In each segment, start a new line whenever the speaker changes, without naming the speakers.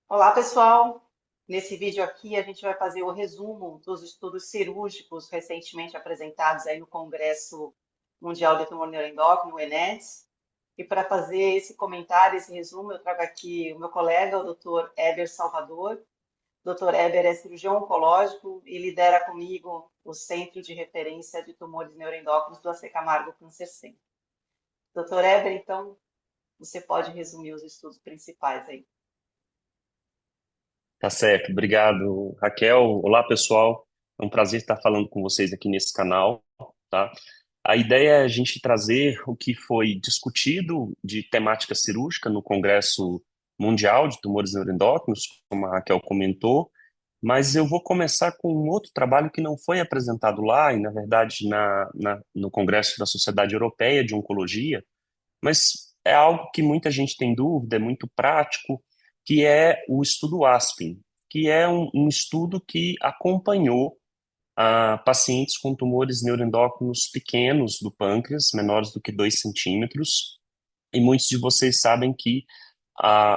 Olá, pessoal! Nesse vídeo aqui a gente vai fazer o resumo dos estudos cirúrgicos recentemente apresentados aí no Congresso Mundial de Tumor Neuroendócrino, o ENETS. E para fazer esse comentário, esse resumo, eu trago aqui o meu colega, o Dr. Eber Salvador. O Dr. Eber é cirurgião oncológico e lidera comigo o Centro de Referência de Tumores Neuroendócrinos do AC Camargo Câncer Center. Dr. Eber, então, você pode resumir os estudos principais aí.
Tá certo, obrigado, Raquel. Olá, pessoal. É um prazer estar falando com vocês aqui nesse canal, tá? A ideia é a gente trazer o que foi discutido de temática cirúrgica no Congresso Mundial de Tumores Neuroendócrinos, como a Raquel comentou, mas eu vou começar com um outro trabalho que não foi apresentado lá, e na verdade no Congresso da Sociedade Europeia de Oncologia, mas é algo que muita gente tem dúvida, é muito prático, que é o estudo ASPEN, que é um estudo que acompanhou pacientes com tumores neuroendócrinos pequenos do pâncreas, menores do que 2 centímetros, e muitos de vocês sabem que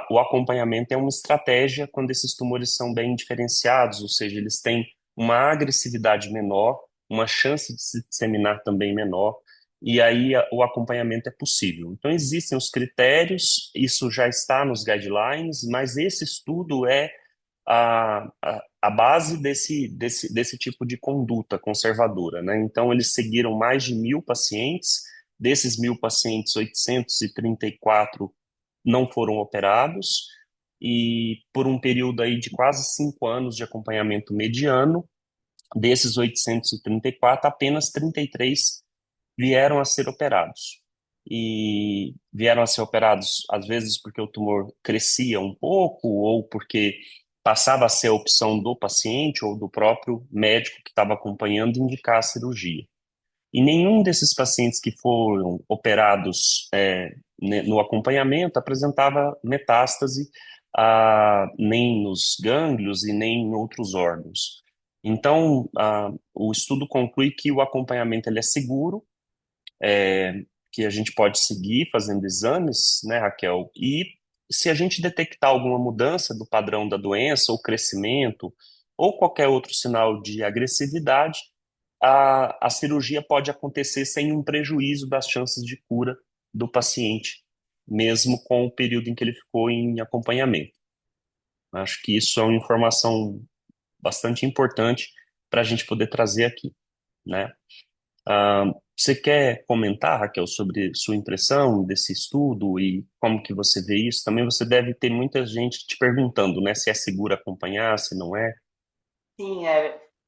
o acompanhamento é uma estratégia quando esses tumores são bem diferenciados, ou seja, eles têm uma agressividade menor, uma chance de se disseminar também menor, e aí o acompanhamento é possível. Então, existem os critérios, isso já está nos guidelines, mas esse estudo é a base desse tipo de conduta conservadora, né? Então, eles seguiram mais de 1.000 pacientes, desses 1.000 pacientes, 834 não foram operados, e por um período aí de quase 5 anos de acompanhamento mediano, desses 834, apenas 33 vieram a ser operados. E vieram a ser operados, às vezes, porque o tumor crescia um pouco, ou porque passava a ser a opção do paciente ou do próprio médico que estava acompanhando indicar a cirurgia. E nenhum desses pacientes que foram operados no acompanhamento apresentava metástase, nem nos gânglios e nem em outros órgãos. Então, o estudo conclui que o acompanhamento ele é seguro, que a gente pode seguir fazendo exames, né, Raquel? E se a gente detectar alguma mudança do padrão da doença, ou crescimento, ou qualquer outro sinal de agressividade, a cirurgia pode acontecer sem um prejuízo das chances de cura do paciente, mesmo com o período em que ele ficou em acompanhamento. Acho que isso é uma informação bastante importante para a gente poder trazer aqui, né? Ah, Você quer comentar, Raquel, sobre sua impressão desse estudo e como que você vê isso? Também você deve ter muita gente te perguntando, né, se é seguro acompanhar, se não é.
Sim,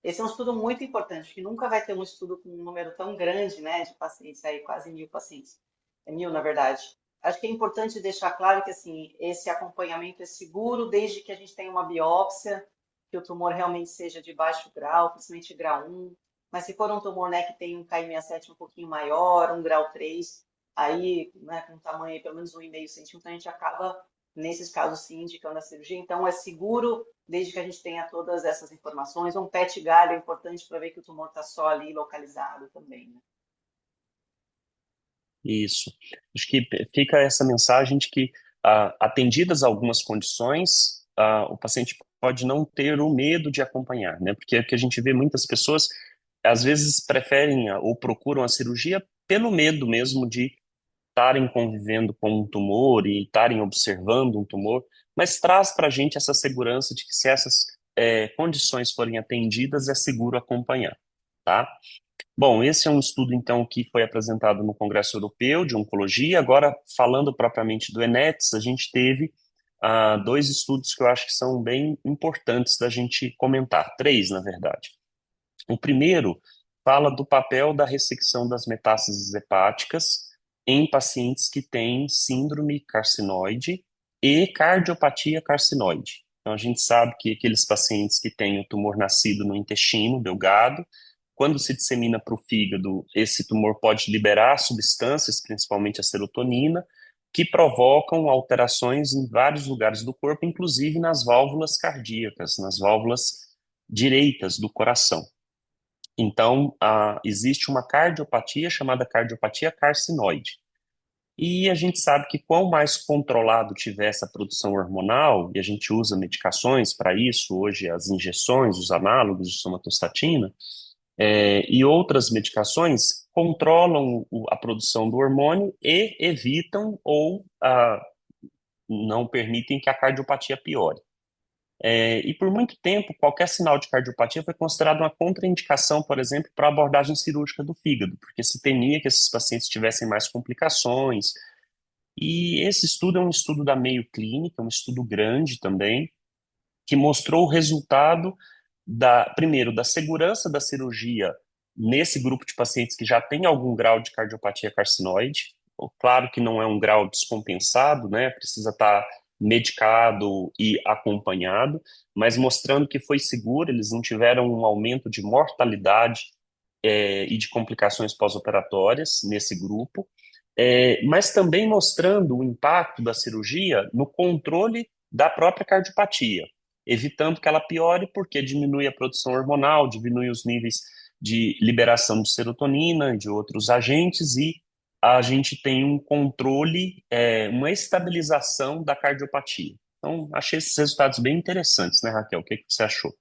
esse é um estudo muito importante, que nunca vai ter um estudo com um número tão grande, né, de pacientes, aí quase 1.000 pacientes. É 1.000, na verdade. Acho que é importante deixar claro que, assim, esse acompanhamento é seguro desde que a gente tenha uma biópsia, que o tumor realmente seja de baixo grau, principalmente grau 1. Mas se for um tumor, né, que tem um Ki67 um pouquinho maior, um grau 3, aí, né, com um tamanho aí, pelo menos 1,5 centímetro, a gente acaba, nesses casos, sim, indicando a cirurgia. Então, é seguro desde que a gente tenha todas essas informações. Um PET galho é importante para ver que o tumor está só ali localizado também, né?
Isso. Acho que fica essa mensagem de que, atendidas algumas condições, o paciente pode não ter o medo de acompanhar, né? Porque é o que a gente vê muitas pessoas, às vezes, preferem ou procuram a cirurgia pelo medo mesmo de estarem convivendo com um tumor e estarem observando um tumor, mas traz para a gente essa segurança de que se essas condições forem atendidas, é seguro acompanhar, tá? Bom, esse é um estudo, então, que foi apresentado no Congresso Europeu de Oncologia. Agora, falando propriamente do ENETS, a gente teve dois estudos que eu acho que são bem importantes da gente comentar, três, na verdade. O primeiro fala do papel da ressecção das metástases hepáticas em pacientes que têm síndrome carcinoide e cardiopatia carcinoide. Então, a gente sabe que aqueles pacientes que têm o tumor nascido no intestino delgado, quando se dissemina para o fígado, esse tumor pode liberar substâncias, principalmente a serotonina, que provocam alterações em vários lugares do corpo, inclusive nas válvulas cardíacas, nas válvulas direitas do coração. Então, existe uma cardiopatia chamada cardiopatia carcinoide. E a gente sabe que quanto mais controlado tiver essa produção hormonal, e a gente usa medicações para isso, hoje as injeções, os análogos de somatostatina, e outras medicações controlam a produção do hormônio e evitam ou não permitem que a cardiopatia piore. E por muito tempo, qualquer sinal de cardiopatia foi considerado uma contraindicação, por exemplo, para a abordagem cirúrgica do fígado, porque se temia que esses pacientes tivessem mais complicações. E esse estudo é um estudo da Mayo Clinic, é um estudo grande também, que mostrou o resultado primeiro, da segurança da cirurgia nesse grupo de pacientes que já tem algum grau de cardiopatia carcinoide. Claro que não é um grau descompensado, né? Precisa estar medicado e acompanhado, mas mostrando que foi seguro, eles não tiveram um aumento de mortalidade e de complicações pós-operatórias nesse grupo, mas também mostrando o impacto da cirurgia no controle da própria cardiopatia, evitando que ela piore, porque diminui a produção hormonal, diminui os níveis de liberação de serotonina e de outros agentes, e a gente tem um controle, uma estabilização da cardiopatia. Então, achei esses resultados bem interessantes, né, Raquel? O que que você achou?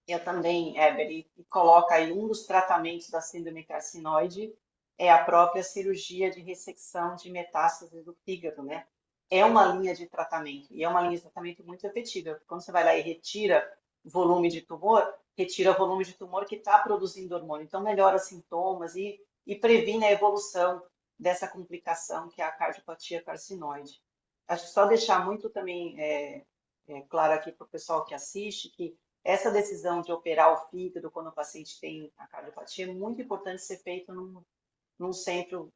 Eu também, Eber, e coloca aí um dos tratamentos da síndrome carcinoide é a própria cirurgia de ressecção de metástases do fígado, né? É uma linha de tratamento, e é uma linha de tratamento muito efetiva, porque quando você vai lá e retira volume de tumor, retira volume de tumor que está produzindo hormônio, então melhora sintomas e previne a evolução dessa complicação que é a cardiopatia carcinoide. Acho que só deixar muito também claro aqui para o pessoal que assiste que essa decisão de operar o fígado quando o paciente tem a cardiopatia é muito importante ser feito num centro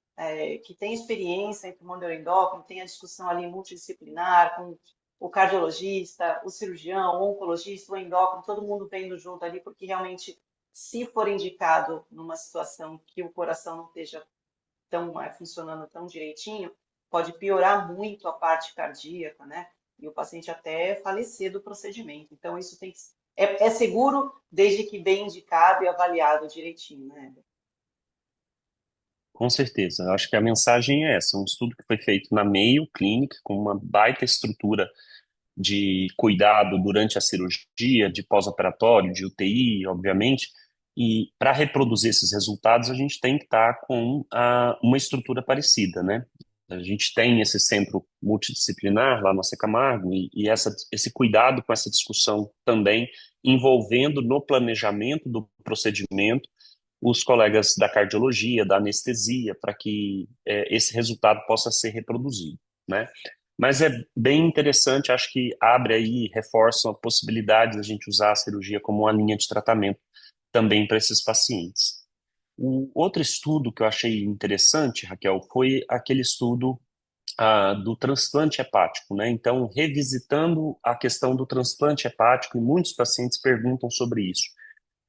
que tem experiência em tumor neuroendócrino, tem a discussão ali multidisciplinar com o cardiologista, o cirurgião, o oncologista, o endócrino, todo mundo vendo junto ali, porque realmente, se for indicado numa situação que o coração não esteja funcionando tão direitinho, pode piorar muito a parte cardíaca, né? E o paciente até falecer do procedimento. Então, isso tem que é seguro desde que bem indicado e avaliado direitinho, né?
Com certeza, eu acho que a mensagem é essa, um estudo que foi feito na Mayo Clinic, com uma baita estrutura de cuidado durante a cirurgia, de pós-operatório, de UTI, obviamente, e para reproduzir esses resultados, a gente tem que estar com uma estrutura parecida, né? A gente tem esse centro multidisciplinar lá no AC Camargo e esse cuidado com essa discussão também envolvendo no planejamento do procedimento os colegas da cardiologia, da anestesia, para que esse resultado possa ser reproduzido, né? Mas é bem interessante, acho que abre aí, reforça a possibilidade de a gente usar a cirurgia como uma linha de tratamento também para esses pacientes. O outro estudo que eu achei interessante, Raquel, foi aquele estudo do transplante hepático, né? Então, revisitando a questão do transplante hepático, e muitos pacientes perguntam sobre isso.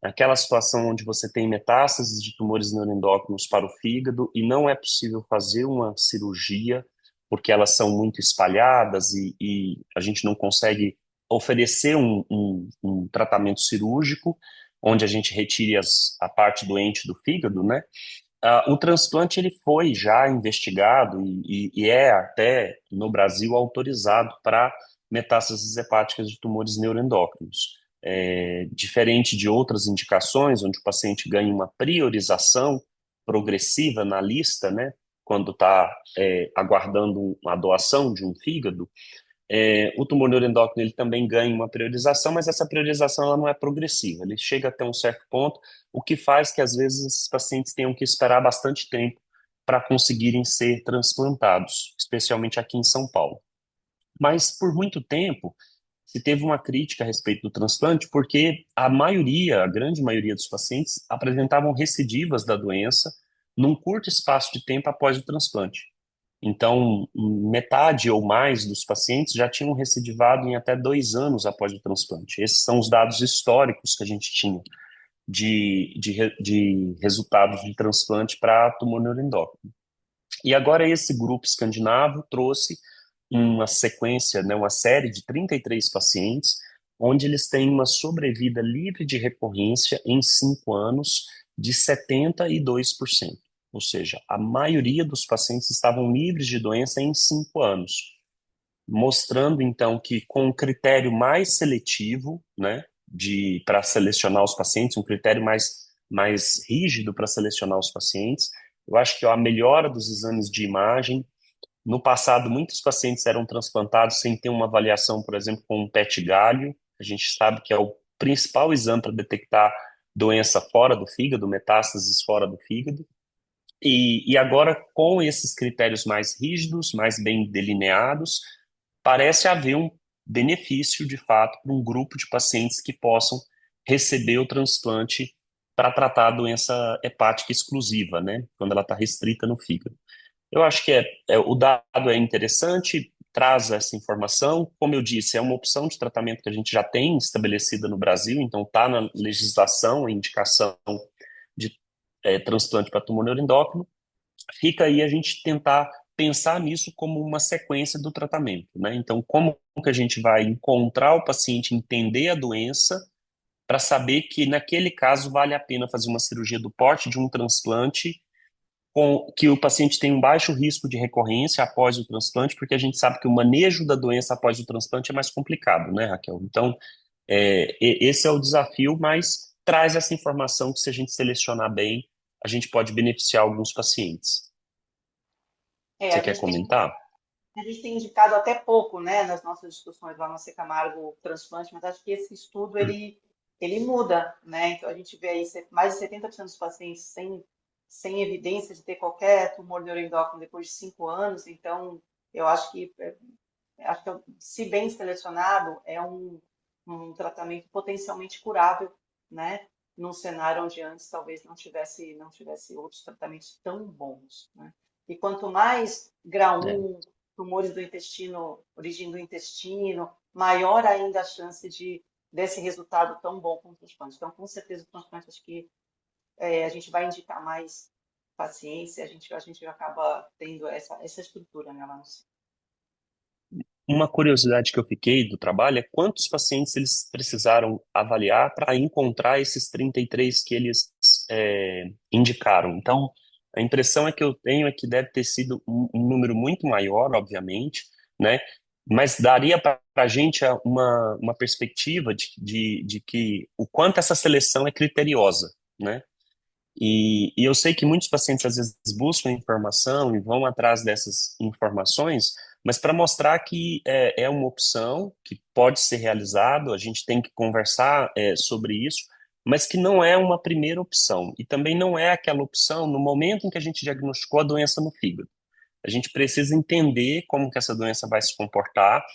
Aquela situação onde você tem metástases de tumores neuroendócrinos para o fígado e não é possível fazer uma cirurgia porque elas são muito espalhadas e a gente não consegue oferecer um tratamento cirúrgico onde a gente retire a parte doente do fígado, né? O transplante ele foi já investigado e é até no Brasil autorizado para metástases hepáticas de tumores neuroendócrinos. Diferente de outras indicações, onde o paciente ganha uma priorização progressiva na lista, né, quando está aguardando a doação de um fígado, o tumor neuroendócrino ele também ganha uma priorização, mas essa priorização ela não é progressiva, ele chega até um certo ponto, o que faz que às vezes esses pacientes tenham que esperar bastante tempo para conseguirem ser transplantados, especialmente aqui em São Paulo. Mas por muito tempo se teve uma crítica a respeito do transplante, porque a maioria, a grande maioria dos pacientes apresentavam recidivas da doença num curto espaço de tempo após o transplante. Então, metade ou mais dos pacientes já tinham recidivado em até 2 anos após o transplante. Esses são os dados históricos que a gente tinha de resultados de transplante para tumor neuroendócrino. E agora esse grupo escandinavo trouxe uma sequência, né, uma série de 33 pacientes, onde eles têm uma sobrevida livre de recorrência em 5 anos de 72%. ou seja, a maioria dos pacientes estavam livres de doença em 5 anos, mostrando então que com um critério mais seletivo, né, para selecionar os pacientes, um critério mais rígido para selecionar os pacientes, eu acho que a melhora dos exames de imagem. No passado, muitos pacientes eram transplantados sem ter uma avaliação, por exemplo, com um PET galho. A gente sabe que é o principal exame para detectar doença fora do fígado, metástases fora do fígado. E agora, com esses critérios mais rígidos, mais bem delineados, parece haver um benefício, de fato, para um grupo de pacientes que possam receber o transplante para tratar a doença hepática exclusiva, né? Quando ela está restrita no fígado. Eu acho que o dado é interessante, traz essa informação. Como eu disse, é uma opção de tratamento que a gente já tem estabelecida no Brasil, então está na legislação a indicação de transplante para tumor neuroendócrino. Fica aí a gente tentar pensar nisso como uma sequência do tratamento, né? Então, como que a gente vai encontrar o paciente, entender a doença, para saber que naquele caso vale a pena fazer uma cirurgia do porte de um transplante que o paciente tem um baixo risco de recorrência após o transplante, porque a gente sabe que o manejo da doença após o transplante é mais complicado, né, Raquel? Então, esse é o desafio, mas traz essa informação que se a gente selecionar bem, a gente pode beneficiar alguns pacientes.
É,
Você quer comentar?
a gente tem indicado até pouco, né, nas nossas discussões lá no Camargo o transplante, mas acho que esse estudo ele muda, né? Então a gente vê aí mais de 70% dos pacientes sem evidência de ter qualquer tumor neuroendócrino depois de 5 anos. Então eu acho que se bem selecionado é um tratamento potencialmente curável, né? Num cenário onde antes talvez não tivesse outros tratamentos tão bons, né? E quanto mais grau
É.
1, tumores do intestino, origem do intestino, maior ainda a chance desse resultado tão bom com o transplante. Então, com certeza, o transplante, acho que a gente vai indicar mais paciência, a gente acaba tendo essa estrutura, né, lá no centro.
Uma curiosidade que eu fiquei do trabalho é quantos pacientes eles precisaram avaliar para encontrar esses 33 que eles indicaram. Então, a impressão que eu tenho é que deve ter sido um número muito maior, obviamente, né? Mas daria para a gente uma perspectiva de que o quanto essa seleção é criteriosa, né? E eu sei que muitos pacientes às vezes buscam informação e vão atrás dessas informações, mas para mostrar que é uma opção que pode ser realizado, a gente tem que conversar sobre isso, mas que não é uma primeira opção. E também não é aquela opção no momento em que a gente diagnosticou a doença no fígado. A gente precisa entender como que essa doença vai se comportar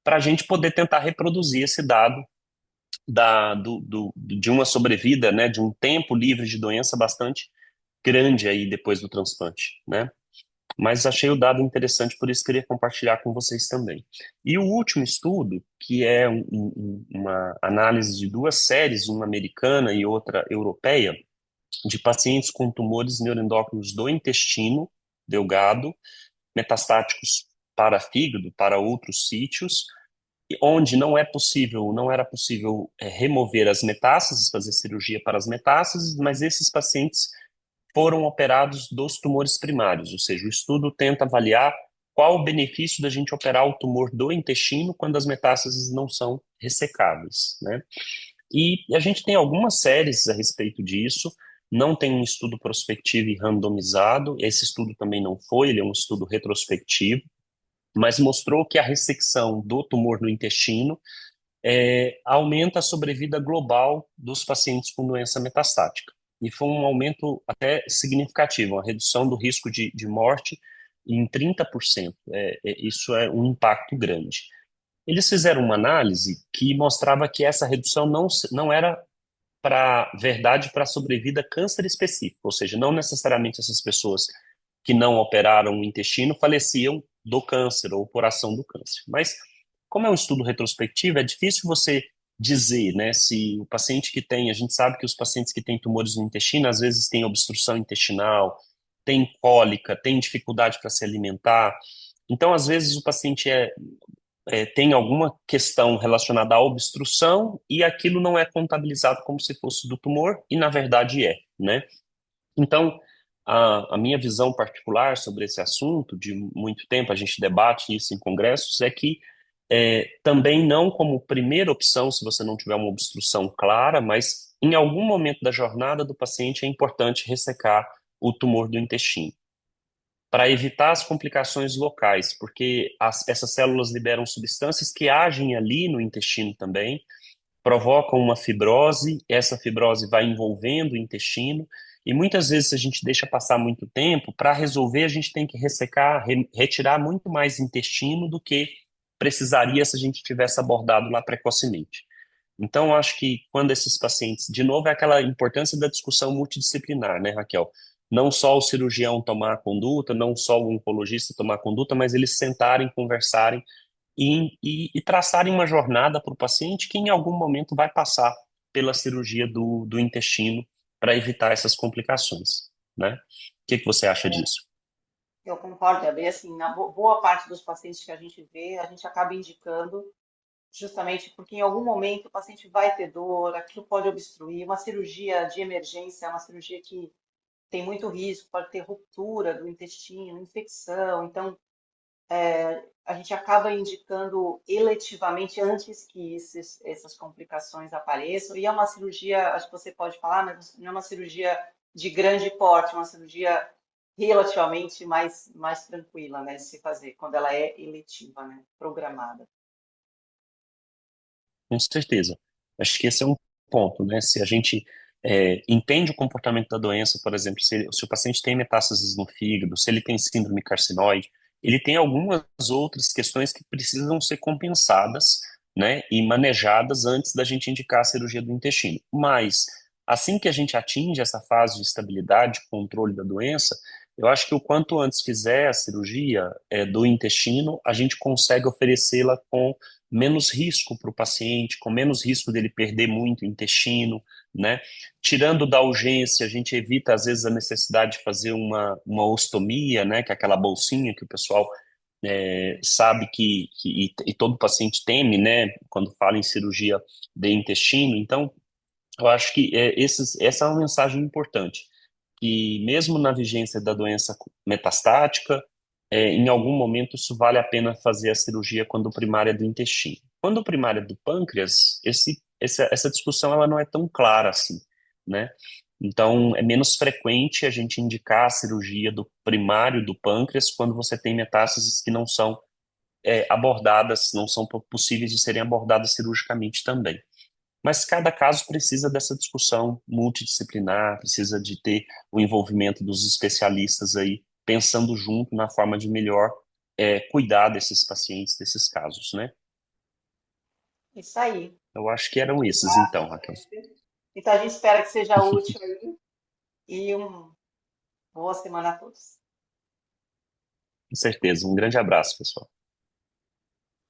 para a gente poder tentar reproduzir esse dado de uma sobrevida, né, de um tempo livre de doença bastante grande aí depois do transplante, né? Mas achei o dado interessante, por isso queria compartilhar com vocês também. E o último estudo, que é uma análise de duas séries, uma americana e outra europeia, de pacientes com tumores neuroendócrinos do intestino delgado, metastáticos para fígado, para outros sítios, onde não era possível remover as metástases, fazer cirurgia para as metástases, mas esses pacientes foram operados dos tumores primários, ou seja, o estudo tenta avaliar qual o benefício da gente operar o tumor do intestino quando as metástases não são ressecáveis, né? E a gente tem algumas séries a respeito disso, não tem um estudo prospectivo e randomizado, esse estudo também não foi, ele é um estudo retrospectivo, mas mostrou que a ressecção do tumor no intestino aumenta a sobrevida global dos pacientes com doença metastática. E foi um aumento até significativo, uma redução do risco de morte em 30%. Isso é um impacto grande. Eles fizeram uma análise que mostrava que essa redução não era para sobrevida câncer específico, ou seja, não necessariamente essas pessoas que não operaram o intestino faleciam do câncer ou por ação do câncer. Mas, como é um estudo retrospectivo, é difícil você dizer, né, se o paciente que tem, a gente sabe que os pacientes que têm tumores no intestino, às vezes têm obstrução intestinal, tem cólica, tem dificuldade para se alimentar. Então, às vezes, o paciente tem alguma questão relacionada à obstrução e aquilo não é contabilizado como se fosse do tumor, e na verdade né? Então, A minha visão particular sobre esse assunto, de muito tempo a gente debate isso em congressos, é que também não como primeira opção, se você não tiver uma obstrução clara, mas em algum momento da jornada do paciente é importante ressecar o tumor do intestino, para evitar as complicações locais, porque essas células liberam substâncias que agem ali no intestino também, provocam uma fibrose, essa fibrose vai envolvendo o intestino, e muitas vezes se a gente deixa passar muito tempo, para resolver a gente tem que ressecar, retirar muito mais intestino do que precisaria se a gente tivesse abordado lá precocemente. Então, eu acho que quando esses pacientes, de novo, é aquela importância da discussão multidisciplinar, né, Raquel? Não só o cirurgião tomar a conduta, não só o oncologista tomar a conduta, mas eles sentarem, conversarem e traçarem uma jornada para o paciente que em algum momento vai passar pela cirurgia do intestino para evitar essas complicações, né? O que você acha disso?
Eu concordo, é bem assim, na boa parte dos pacientes que a gente vê, a gente acaba indicando justamente porque em algum momento o paciente vai ter dor, aquilo pode obstruir. Uma cirurgia de emergência é uma cirurgia que tem muito risco, pode ter ruptura do intestino, infecção. Então, a gente acaba indicando eletivamente antes que essas complicações apareçam. E é uma cirurgia, acho que você pode falar, mas não é uma cirurgia de grande porte, é uma cirurgia relativamente mais tranquila, né, de se fazer, quando ela é eletiva, né, programada.
Com certeza. Acho que esse é um ponto, né? Se a gente entende o comportamento da doença, por exemplo, se o paciente tem metástases no fígado, se ele tem síndrome carcinoide, ele tem algumas outras questões que precisam ser compensadas, né, e manejadas antes da gente indicar a cirurgia do intestino. Mas, assim que a gente atinge essa fase de estabilidade, controle da doença, eu acho que o quanto antes fizer a cirurgia do intestino, a gente consegue oferecê-la com menos risco para o paciente, com menos risco dele perder muito intestino, né? Tirando da urgência, a gente evita, às vezes, a necessidade de fazer uma ostomia, né? Que é aquela bolsinha que o pessoal sabe e todo paciente teme, né? Quando fala em cirurgia de intestino. Então, eu acho que essa é uma mensagem importante, que mesmo na vigência da doença metastática, em algum momento isso vale a pena fazer a cirurgia quando primária é do intestino. Quando primária é do pâncreas, essa discussão ela não é tão clara assim, né? Então, é menos frequente a gente indicar a cirurgia do primário do pâncreas quando você tem metástases que não são abordadas, não são possíveis de serem abordadas cirurgicamente também. Mas cada caso precisa dessa discussão multidisciplinar, precisa de ter o envolvimento dos especialistas aí, pensando junto na forma de melhor cuidar desses pacientes, desses casos, né?
Isso aí.
Eu acho que eram esses,
Ah,
então, Raquel.
então a gente espera que seja útil aí e uma boa semana a todos.
Com certeza. Um grande abraço, pessoal.